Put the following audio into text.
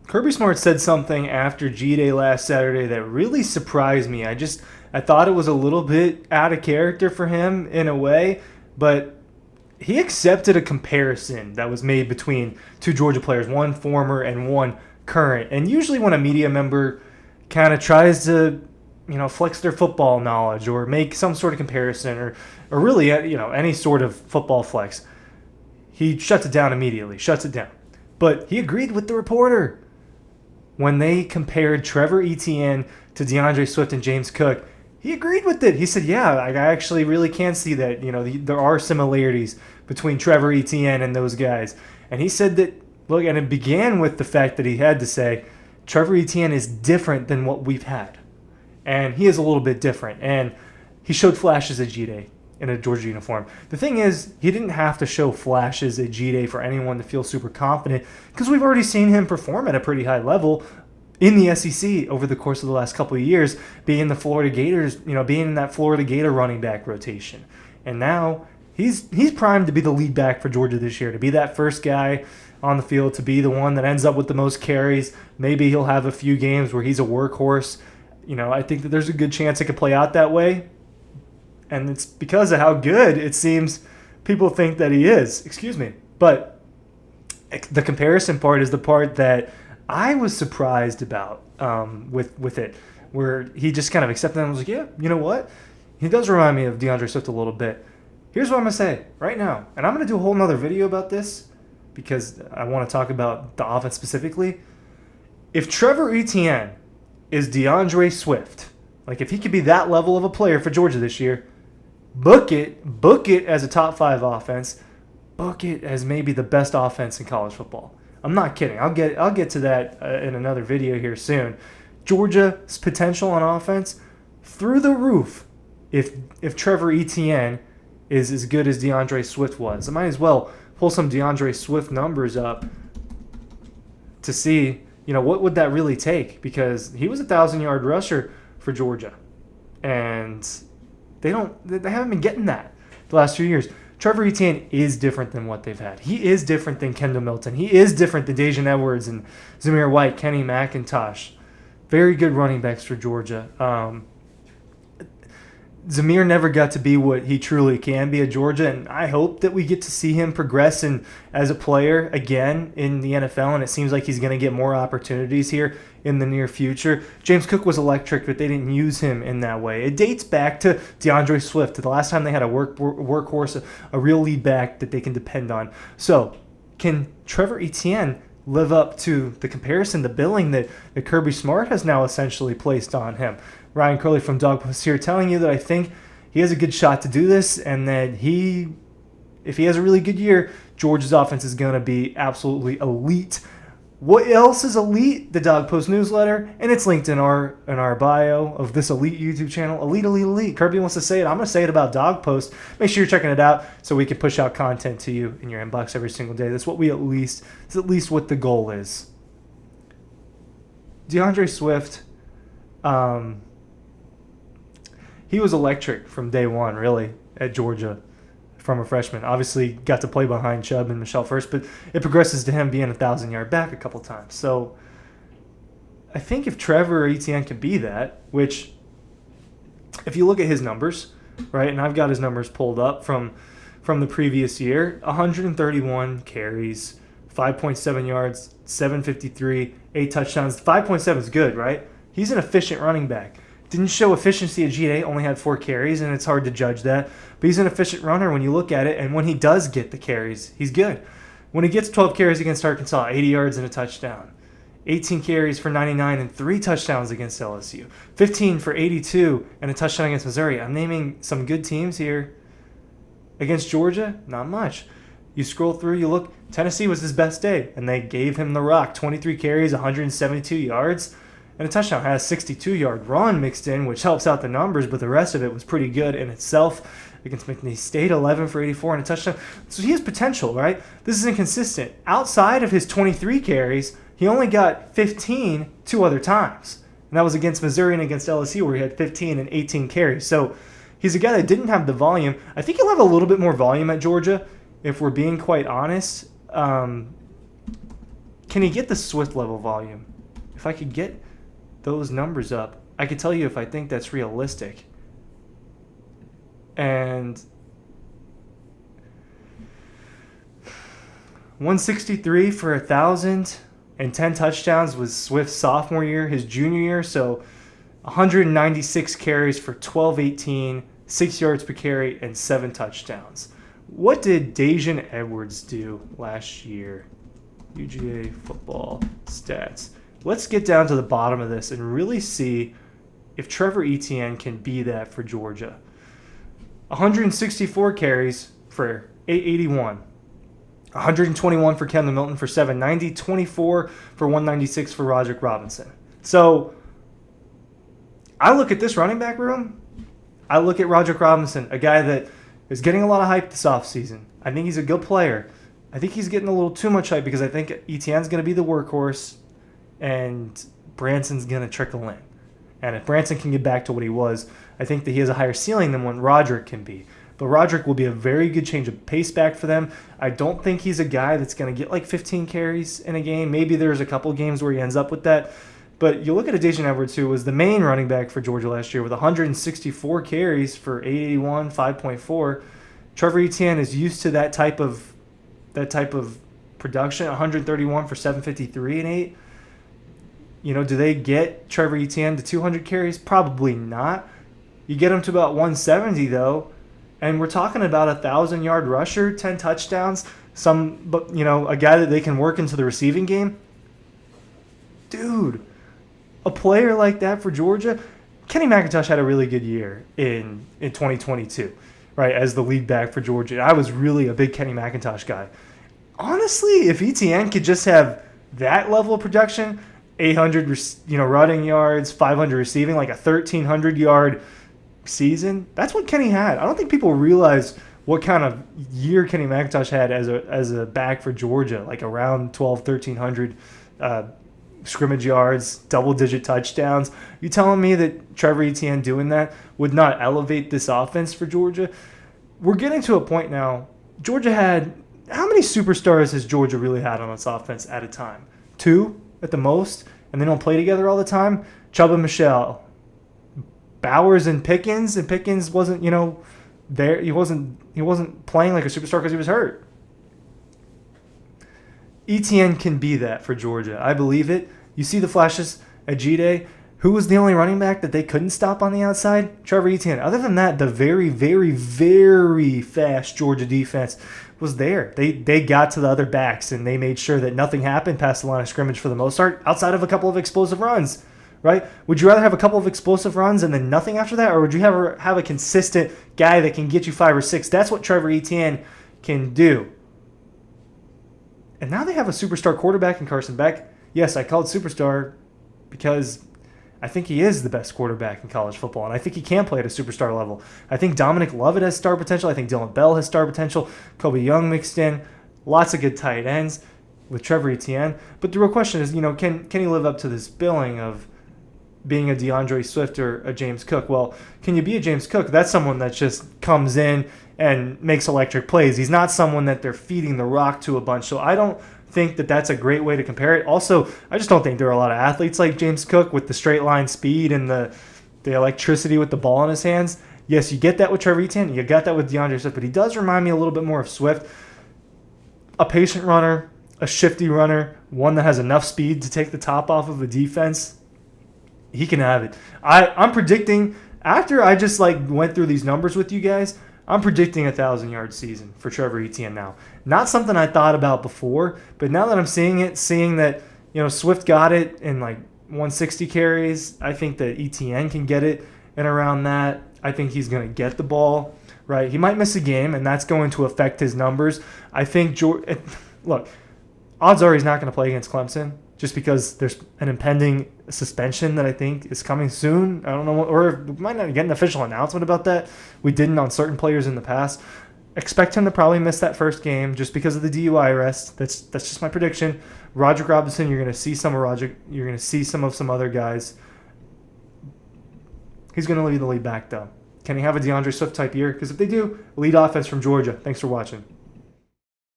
Kirby Smart said something after G-Day last Saturday that really surprised me. I thought it was a little bit out of character for him in a way, but he accepted a comparison that was made between two Georgia players, one former and one current. And usually when a media member kind of tries to, flex their football knowledge or make some sort of comparison or really, any sort of football flex, he shuts it down immediately, shuts it down. But he agreed with the reporter. When they compared Trevor Etienne to DeAndre Swift and James Cook, he agreed with it. He said, yeah, I actually really can see that, there are similarities between Trevor Etienne and those guys. And he said that, look, and it began with the fact that he had to say, Trevor Etienne is different than what we've had. And he is a little bit different. And he showed flashes at G-Day in a Georgia uniform. The thing is, he didn't have to show flashes at G-Day for anyone to feel super confident because we've already seen him perform at a pretty high level in the SEC over the course of the last couple of years, being the Florida Gators, being in that Florida Gator running back rotation. And now he's primed to be the lead back for Georgia this year, to be that first guy on the field, to be the one that ends up with the most carries. Maybe he'll have a few games where he's a workhorse. I think that there's a good chance it could play out that way. And it's because of how good it seems people think that he is. Excuse me. But the comparison part is the part that I was surprised about with it, where he just kind of accepted it and was like, yeah, you know what? He does remind me of DeAndre Swift a little bit. Here's what I'm going to say right now. And I'm going to do a whole nother video about this because I want to talk about the offense specifically. If Trevor Etienne is DeAndre Swift, like if he could be that level of a player for Georgia this year, book it as a top 5 offense, book it as maybe the best offense in college football. I'm not kidding. I'll get to that in another video here soon. Georgia's potential on offense through the roof. If Trevor Etienne is as good as DeAndre Swift was, I might as well pull some DeAndre Swift numbers up to see, what would that really take, because he was a 1,000-yard rusher for Georgia, and they haven't been getting that the last few years. Trevor Etienne is different than what they've had. He is different than Kendall Milton. He is different than Dejan Edwards and Zamir White, Kenny McIntosh. Very good running backs for Georgia. Zamir never got to be what he truly can be at Georgia, and I hope that we get to see him progress as a player again in the NFL, and it seems like he's going to get more opportunities here in the near future. James Cook was electric, but they didn't use him in that way. It dates back to DeAndre Swift, to the last time they had a workhorse, a real lead back that they can depend on. So can Trevor Etienne live up to the comparison, the billing that Kirby Smart has now essentially placed on him? Ryan Curley from Dawg here telling you that I think he has a good shot to do this, and that if he has a really good year, Georgia's offense is going to be absolutely elite. What else is elite? The Dawg Post newsletter, and it's linked in our bio of this elite YouTube channel. Elite, elite, elite. Kirby wants to say it. I'm going to say it about Dawg Post. Make sure you're checking it out so we can push out content to you in your inbox every single day. That's what it's at least what the goal is. DeAndre Swift, he was electric from day one, really, at Georgia from a freshman. Obviously, got to play behind Chubb and Michelle first, but it progresses to him being a 1,000-yard back a couple times. So I think if Trevor Etienne can be that, which if you look at his numbers, right, and I've got his numbers pulled up from the previous year, 131 carries, 5.7 yards, 753, 8 touchdowns. 5.7 is good, right? He's an efficient running back. Didn't show efficiency at G-Day, only had 4 carries, and it's hard to judge that. But he's an efficient runner when you look at it, and when he does get the carries, he's good. When he gets 12 carries against Arkansas, 80 yards and a touchdown. 18 carries for 99 and 3 touchdowns against LSU. 15 for 82 and a touchdown against Missouri. I'm naming some good teams here. Against Georgia, not much. You scroll through, you look, Tennessee was his best day, and they gave him the rock. 23 carries, 172 yards. And a touchdown. Had a 62-yard run mixed in, which helps out the numbers, but the rest of it was pretty good in itself. Against McNeese State, 11 for 84 and a touchdown. So he has potential, right? This is inconsistent. Outside of his 23 carries, he only got 15 2 other times. And that was against Missouri and against LSU, where he had 15 and 18 carries. So he's a guy that didn't have the volume. I think he'll have a little bit more volume at Georgia, if we're being quite honest. Can Can he get the Swift level volume? If I could get those numbers up, I could tell you if I think that's realistic. And 163 for 1,010 touchdowns was Swift's sophomore year, his junior year. So 196 carries for 1218, 6 yards per carry, and 7 touchdowns. What did Daijun Edwards do last year? UGA football stats. Let's get down to the bottom of this and really see if Trevor Etienne can be that for Georgia. 164 carries for 881. 121 for Kendall Milton for 790. 24 for 196 for Roderick Robinson. So I look at this running back room. I look at Roderick Robinson, a guy that is getting a lot of hype this offseason. I think he's a good player. I think he's getting a little too much hype because I think Etienne's going to be the workhorse and Branson's going to trickle in. And if Branson can get back to what he was, I think that he has a higher ceiling than what Roderick can be. But Roderick will be a very good change of pace back for them. I don't think he's a guy that's going to get like 15 carries in a game. Maybe there's a couple games where he ends up with that. But you look at a Daijun Edwards, who was the main running back for Georgia last year with 164 carries for 881, 5.4. Trevor Etienne is used to that type of production, 131 for 753 and 8. Do they get Trevor Etienne to 200 carries? Probably not. You get him to about 170 though, and we're talking about a 1,000-yard rusher, 10 touchdowns, a guy that they can work into the receiving game. Dude, a player like that for Georgia. Kenny McIntosh had a really good year in 2022, right, as the lead back for Georgia. I was really a big Kenny McIntosh guy. Honestly, if Etienne could just have that level of production, 800 running yards, 500 receiving, like a 1,300-yard season, that's what Kenny had. I don't think people realize what kind of year Kenny McIntosh had as a back for Georgia, like around 1,300 scrimmage yards, double-digit touchdowns. You telling me that Trevor Etienne doing that would not elevate this offense for Georgia? We're getting to a point now. Georgia had – how many superstars has Georgia really had on this offense at a time? 2 at the most, and they don't play together all the time? Chubb and Michelle. Bowers and Pickens wasn't, there. He wasn't playing like a superstar because he was hurt. Etienne can be that for Georgia. I believe it. You see the flashes at G-Day. Who was the only running back that they couldn't stop on the outside? Trevor Etienne. Other than that, the very, very, very fast Georgia defense was there. They got to the other backs, and they made sure that nothing happened past the line of scrimmage for the most part, outside of a couple of explosive runs, right? Would you rather have a couple of explosive runs and then nothing after that, or would you have a consistent guy that can get you 5 or 6? That's what Trevor Etienne can do. And now they have a superstar quarterback in Carson Beck. Yes, I called superstar because I think he is the best quarterback in college football, and I think he can play at a superstar level. I think Dominic Lovett has star potential. I think Dylan Bell has star potential. Kobe Young mixed in. Lots of good tight ends with Trevor Etienne. But the real question is, can he live up to this billing of being a DeAndre Swift or a James Cook? Well, can you be a James Cook? That's someone that just comes in and makes electric plays. He's not someone that they're feeding the rock to a bunch. So I don't think that that's a great way to compare it. Also, I just don't think there are a lot of athletes like James Cook with the straight line speed and the electricity with the ball in his hands. Yes, you get that with Trevor Etienne. You got that with DeAndre Swift, but he does remind me a little bit more of Swift. A patient runner, a shifty runner, one that has enough speed to take the top off of a defense. He can have it. I'm predicting, after I just went through these numbers with you guys, I'm predicting a 1,000-yard season for Trevor Etienne now. Not something I thought about before, but now that I'm seeing that Swift got it in 160 carries, I think that Etienne can get it in around that. I think he's going to get the ball, right? He might miss a game, and that's going to affect his numbers. I think look, odds are he's not going to play against Clemson just because there's an impending suspension that I think is coming soon. I don't know, or we might not get an official announcement about that. We didn't on certain players in the past. Expect him to probably miss that first game just because of the DUI arrest. That's just my prediction. Roderick Robinson, you're going to see some of Roderick. You're going to see some other guys. He's going to lead the lead back, though. Can he have a DeAndre Swift type year? Because if they do, lead offense from Georgia. Thanks for watching.